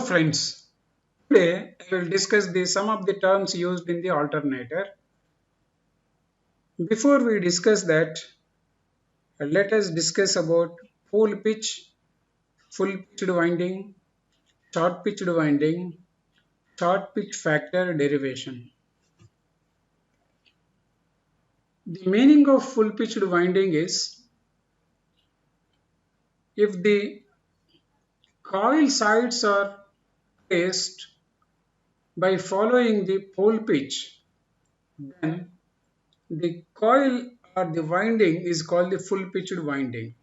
friends, today I will discuss some of the terms used in the alternator. Before we discuss that, let us discuss about full pitch, full pitched winding, short pitched winding, short pitch factor derivation. The meaning of full pitched winding is if the coil sides are placed by following the pole pitch, then the coil or the winding is called the full pitched winding.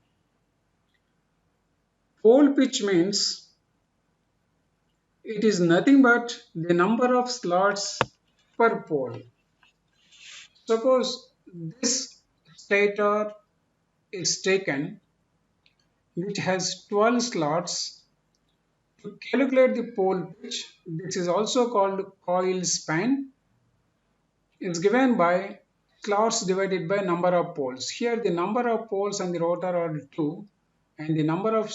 Pole pitch means it is nothing but the number of slots per pole. Suppose this stator is taken which has 12 slots. To calculate the pole pitch, this is also called coil span, is given by slots divided by number of poles. Here the number of poles on the rotor are 2 and the number of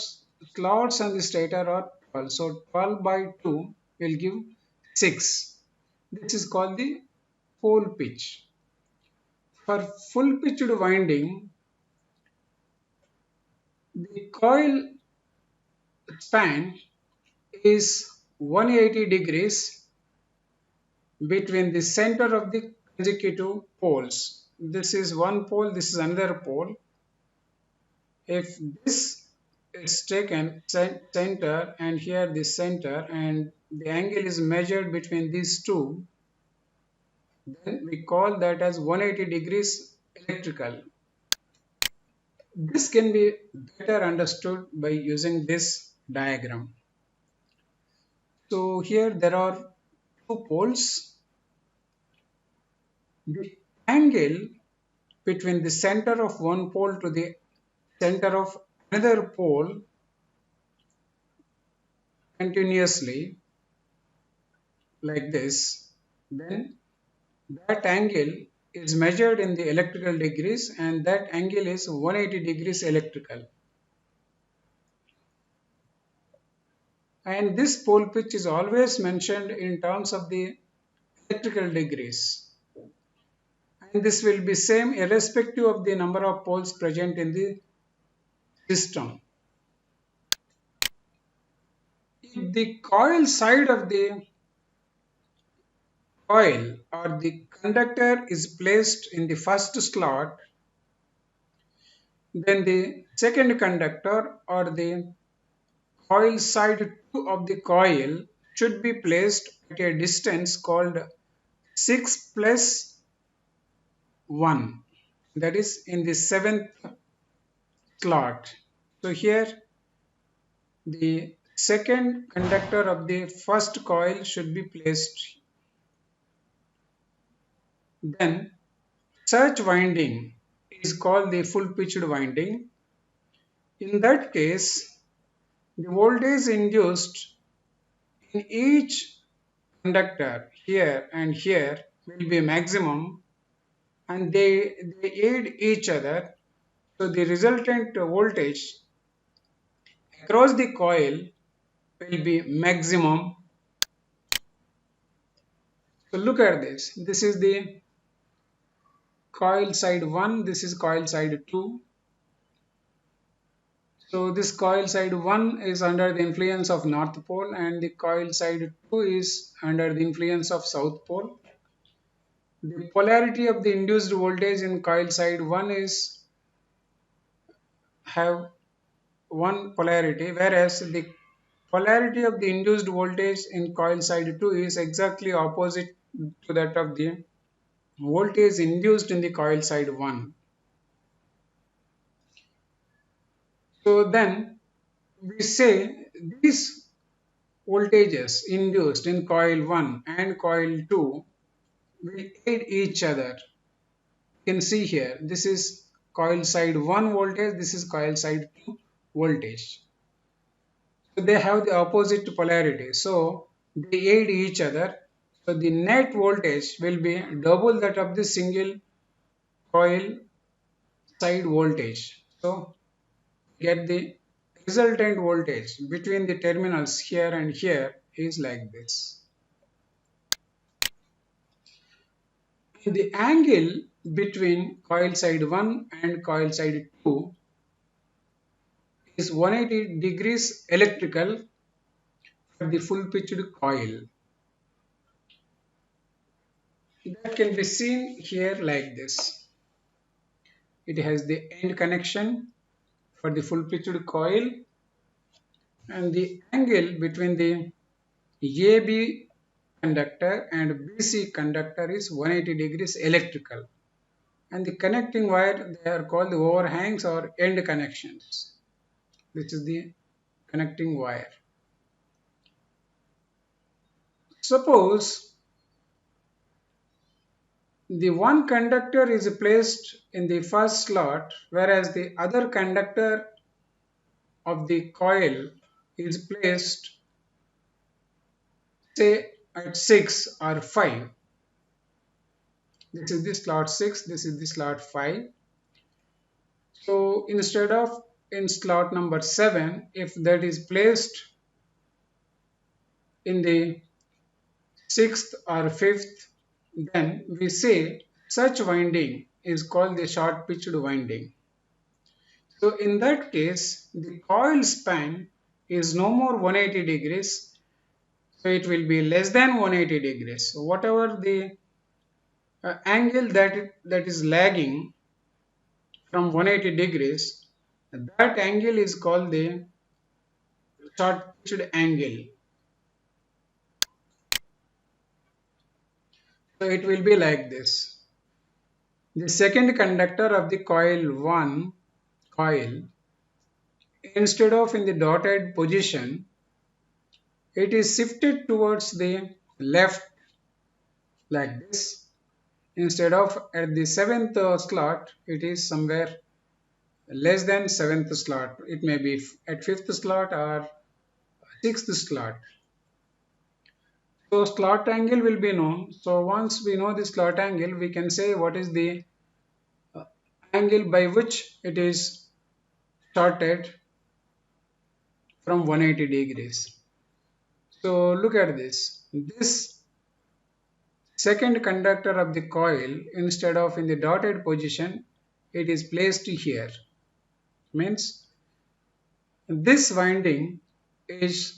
slots on the stator are 12. So 12 by 2 will give 6. This is called the pole pitch. For full pitched winding, the coil span is 180 degrees between the center of the consecutive poles. This is one pole, this is another pole. If this is taken center and here the center and the angle is measured between these two, then we call that as 180 degrees electrical. This can be better understood by using this diagram. So here there are two poles. The angle between the center of one pole to the center of another pole continuously like this, then that angle is measured in the electrical degrees and that angle is 180 degrees electrical. And this pole pitch is always mentioned in terms of the electrical degrees. And this will be same irrespective of the number of poles present in the system. If the coil side of the coil or the conductor is placed in the first slot, then the second conductor or the coil side 2 of the coil should be placed at a distance called 6 plus 1, that is in the 7th slot. So here the second conductor of the first coil should be placed. Then such winding is called the full pitched winding. In that case, the voltage induced in each conductor here and here will be maximum and they aid each other. So the resultant voltage across the coil will be maximum. So look at this. This is the coil side 1, this is coil side 2. So this coil side 1 is under the influence of north pole and the coil side 2 is under the influence of south pole. The polarity of the induced voltage in coil side 1 is have one polarity, whereas the polarity of the induced voltage in coil side 2 is exactly opposite to that of the voltage induced in the coil side 1. So then we say these voltages induced in coil 1 and coil 2 will aid each other. You can see here, this is coil side 1 voltage, this is coil side 2 voltage. So they have the opposite polarity, so they aid each other. So the net voltage will be double that of the single coil side voltage. So get the resultant voltage between the terminals here and here is like this. The angle between coil side 1 and coil side 2 is 180 degrees electrical for the full pitched coil. That can be seen here like this. It has the end connection for the full pitched coil, and the angle between the AB conductor and BC conductor is 180 degrees electrical. And the connecting wire, they are called the overhangs or end connections. This is the connecting wire. Suppose the one conductor is placed in the first slot, whereas the other conductor of the coil is placed, say, at 6 or 5. This is the slot 6, this is the slot 5. So instead of in slot number 7, if that is placed in the 6th or 5th, then we say such winding is called the short pitched winding. So in that case, the coil span is no more 180 degrees, so it will be less than 180 degrees. So whatever the angle that is lagging from 180 degrees, that angle is called the short pitched angle. So it will be like this. The second conductor of the coil 1 coil, instead of in the dotted position, it is shifted towards the left like this. Instead of at the 7th slot, it is somewhere less than 7th slot. It may be at 5th slot or 6th slot. So slot angle will be known. So once we know the slot angle, we can say what is the angle by which it is shorted from 180 degrees. So look at this. This second conductor of the coil, instead of in the dotted position, it is placed here. Means this winding is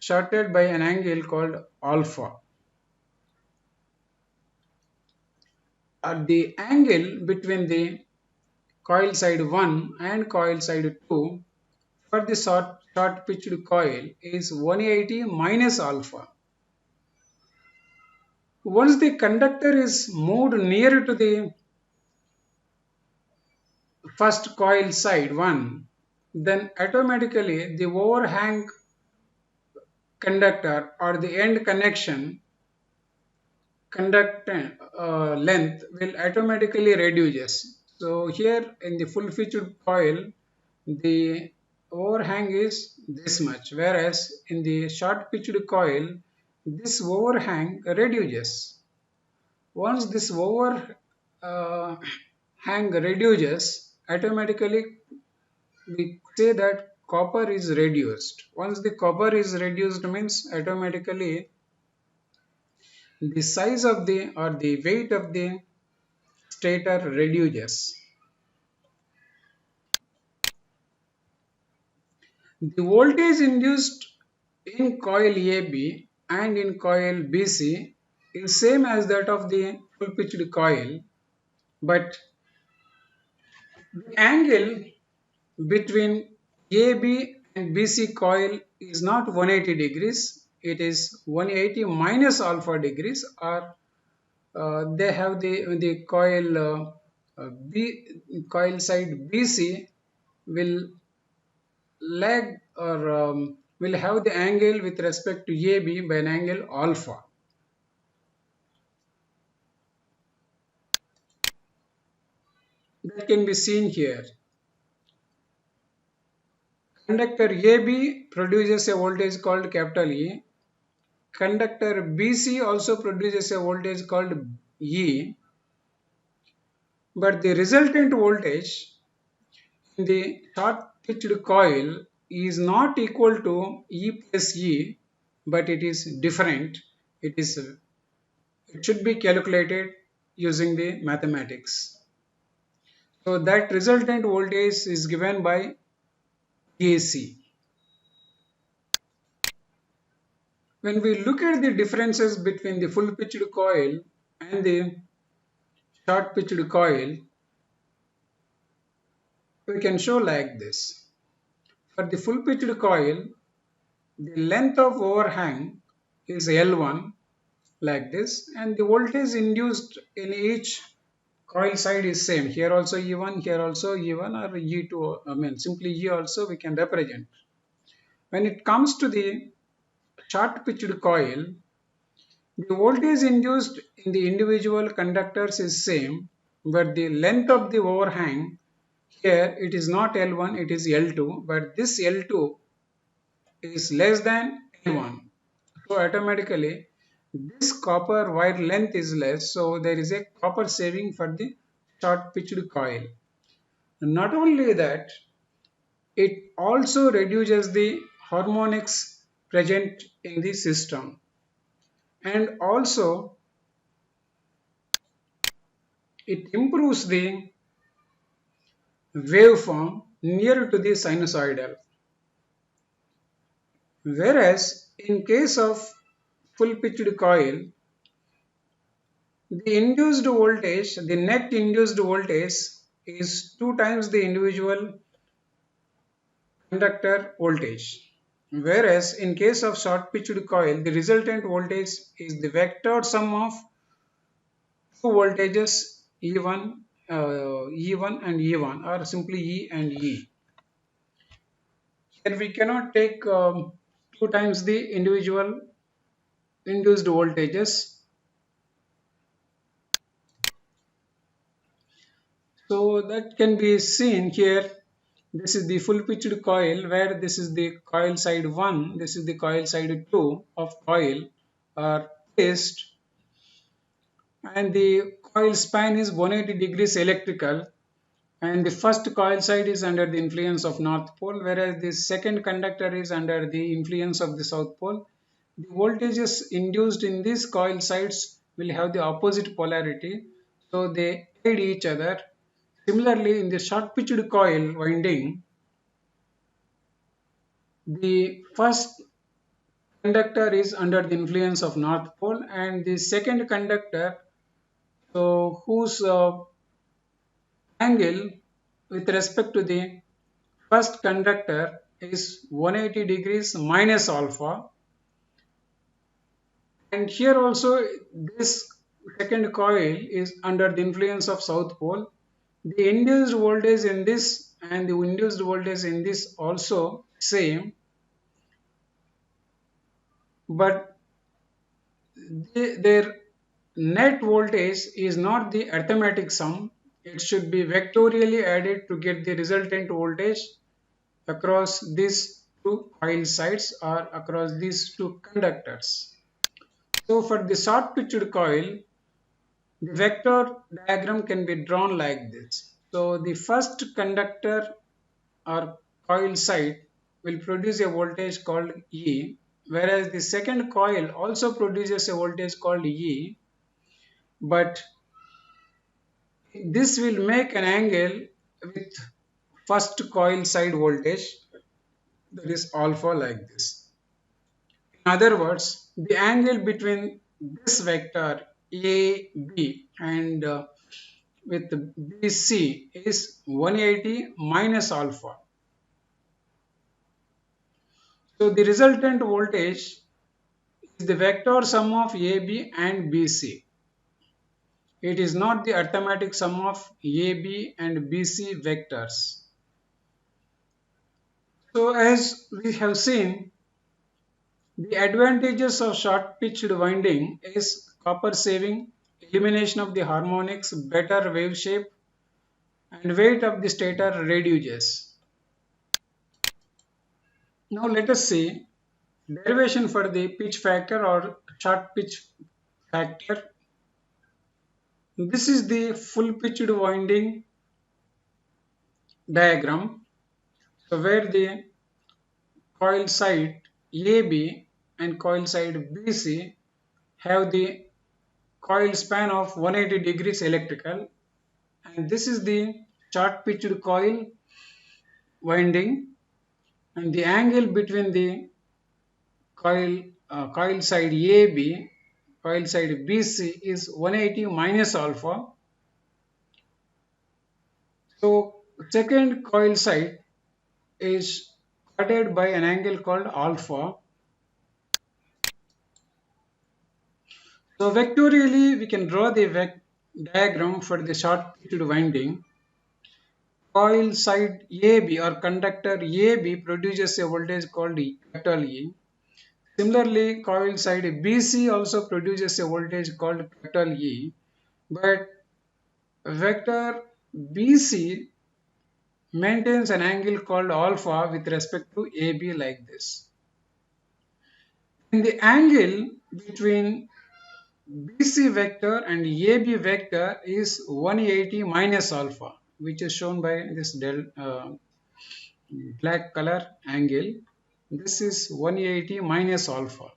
shorted by an angle called alpha. The angle between the coil side 1 and coil side 2 for the short pitched coil is 180 minus alpha. Once the conductor is moved near to the first coil side 1, then automatically the overhang conductor or the end connection conductor length will automatically reduces. So here in the full featured coil, the overhang is this much, whereas in the short pitched coil, this overhang reduces. Once this overhang reduces, automatically we say that copper is reduced. Once the copper is reduced means automatically the size of the or the weight of the stator reduces. The voltage induced in coil AB and in coil BC is same as that of the full pitched coil, but the angle between AB and BC coil is not 180 degrees, it is 180 minus alpha degrees, or they have the coil coil side BC will lag or will have the angle with respect to AB by an angle alpha. That can be seen here. Conductor AB produces a voltage called capital E. Conductor BC also produces a voltage called E. But the resultant voltage in the short pitched coil is not equal to E plus E. but it is different. It should be calculated using the mathematics. So that resultant voltage is given by AC. When we look at the differences between the full pitched coil and the short pitched coil, we can show like this. For the full pitched coil, the length of overhang is L1 like this, and the voltage induced in each coil side is same. Here also E1, here also E1 or E2, I mean simply E also we can represent. When it comes to the short pitched coil, the voltage induced in the individual conductors is same, but the length of the overhang here it is not L1, it is L2, but this L2 is less than L1. So automatically this copper wire length is less, so there is a copper saving for the short pitched coil. Not only that, it also reduces the harmonics present in the system, and also it improves the waveform near to the sinusoidal. Whereas in case of full pitched coil, the induced voltage, the net induced voltage is two times the individual conductor voltage. Whereas in case of short pitched coil, the resultant voltage is the vector sum of two voltages E1 and E1, or simply E and E. Here we cannot take two times the individual induced voltages. So that can be seen here. This is the full pitched coil, where this is the coil side 1, this is the coil side 2 of coil are placed, and the coil span is 180 degrees electrical, and the first coil side is under the influence of north pole, whereas the second conductor is under the influence of the south pole. The voltages induced in these coil sides will have the opposite polarity, so they aid each other. Similarly, in the short pitched coil winding, the first conductor is under the influence of north pole, and the second conductor, so whose angle with respect to the first conductor is 180 degrees minus alpha, and here also this second coil is under the influence of south pole. The induced voltage in this and the induced voltage in this also same, but their net voltage is not the arithmetic sum. It should be vectorially added to get the resultant voltage across these two coil sides or across these two conductors. So for the short pitched coil, the vector diagram can be drawn like this. So the first conductor or coil side will produce a voltage called E, whereas the second coil also produces a voltage called E, but this will make an angle with first coil side voltage, that is alpha, like this. In other words, the angle between this vector AB and with BC is 180 minus alpha. So the resultant voltage is the vector sum of AB and BC. It is not the arithmetic sum of AB and BC vectors. So as we have seen, the advantages of short pitched winding is copper saving, elimination of the harmonics, better wave shape, and weight of the stator reduces. Now let us see derivation for the pitch factor or short pitch factor. This is the full pitched winding diagram. So where the coil side AB and coil side BC have the coil span of 180 degrees electrical, and this is the short pitched coil winding, and the angle between the coil side AB, coil side BC is 180 minus alpha. So second coil side is cutted by an angle called alpha. So vectorially we can draw the diagram for the short pitched winding. Coil side AB or conductor AB produces a voltage called capital E. Similarly, coil side BC also produces a voltage called capital E, but vector BC maintains an angle called alpha with respect to AB like this. And the angle between BC vector and AB vector is 180 minus alpha, which is shown by this black color angle. This is 180 minus alpha.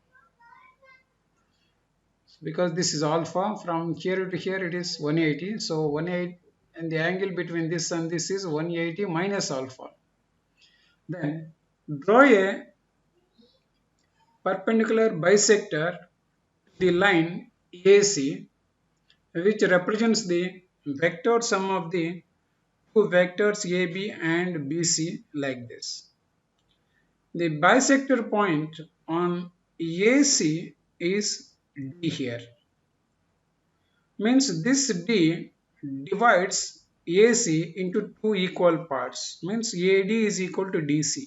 Because this is alpha, from here to here it is 180. So 180, and the angle between this and this is 180 minus alpha. Then draw a perpendicular bisector to the line AC, which represents the vector sum of the two vectors AB and BC like this. The bisector point on AC is D here. Means this D divides AC into two equal parts. Means AD is equal to DC.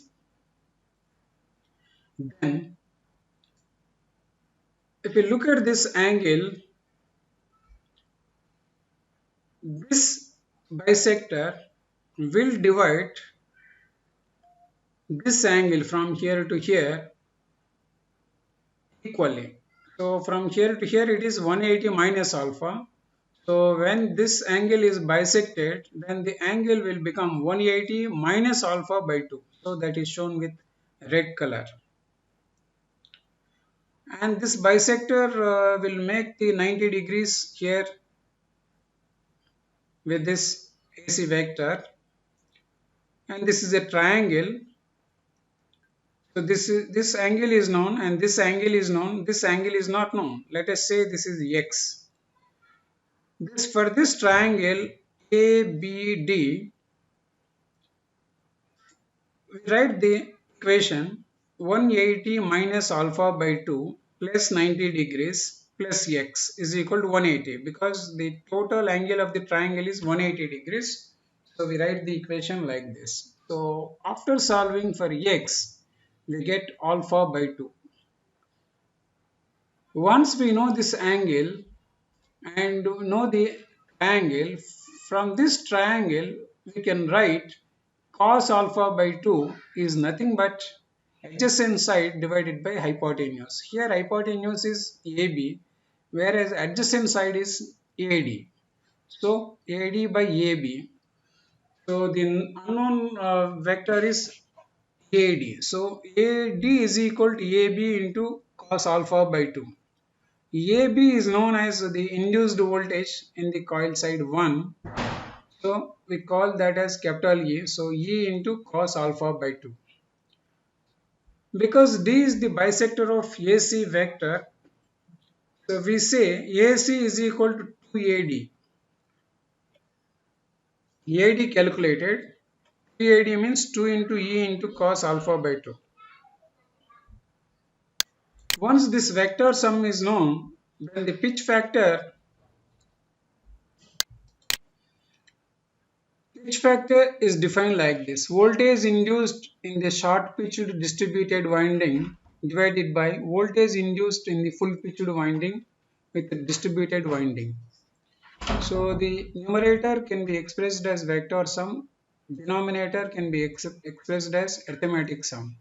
Then if you look at this angle, this bisector will divide this angle from here to here equally. So from here to here it is 180 minus alpha. So when this angle is bisected, then the angle will become 180 minus alpha by 2. So that is shown with red color. And this bisector will make the 90 degrees here with this AC vector. And this is a triangle. So this angle is known, and this angle is known. This angle is not known. Let us say this is x. This for this triangle ABD, we write the equation 180 minus alpha by 2 plus 90 degrees plus x is equal to 180, because the total angle of the triangle is 180 degrees. So we write the equation like this. So after solving for x, we get alpha by 2. Once we know this angle and know the angle, from this triangle we can write cos alpha by 2 is nothing but adjacent side divided by hypotenuse. Here hypotenuse is AB, whereas adjacent side is AD. So AD by AB. So the unknown vector is AD. So AD is equal to AB into cos alpha by 2. AB is known as the induced voltage in the coil side 1. So we call that as capital E. So E into cos alpha by 2. Because D is the bisector of AC vector, so we say AC is equal to 2AD. AD calculated, 2AD means 2 into E into cos alpha by 2. Once this vector sum is known, then the pitch factor is defined like this. Voltage induced in the short pitched distributed winding divided by voltage induced in the full pitched winding with the distributed winding. So the numerator can be expressed as vector sum, denominator can be expressed as arithmetic sum.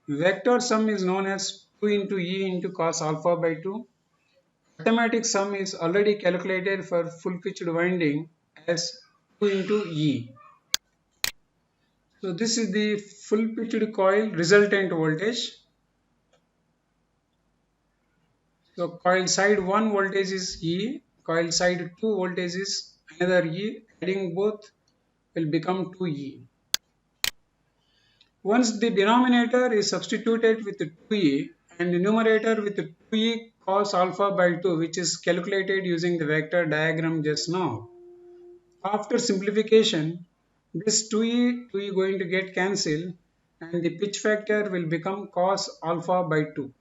Vector sum is known as 2 into E into cos alpha by 2. Arithmetic sum is already calculated for full pitched winding as 2 into E. So this is the full pitched coil resultant voltage. So coil side 1 voltage is E, coil side 2 voltage is another E, adding both will become 2E. Once the denominator is substituted with 2E and the numerator with 2E cos alpha by 2, which is calculated using the vector diagram just now. After simplification, this 2E going to get cancelled and the pitch factor will become cos alpha by 2.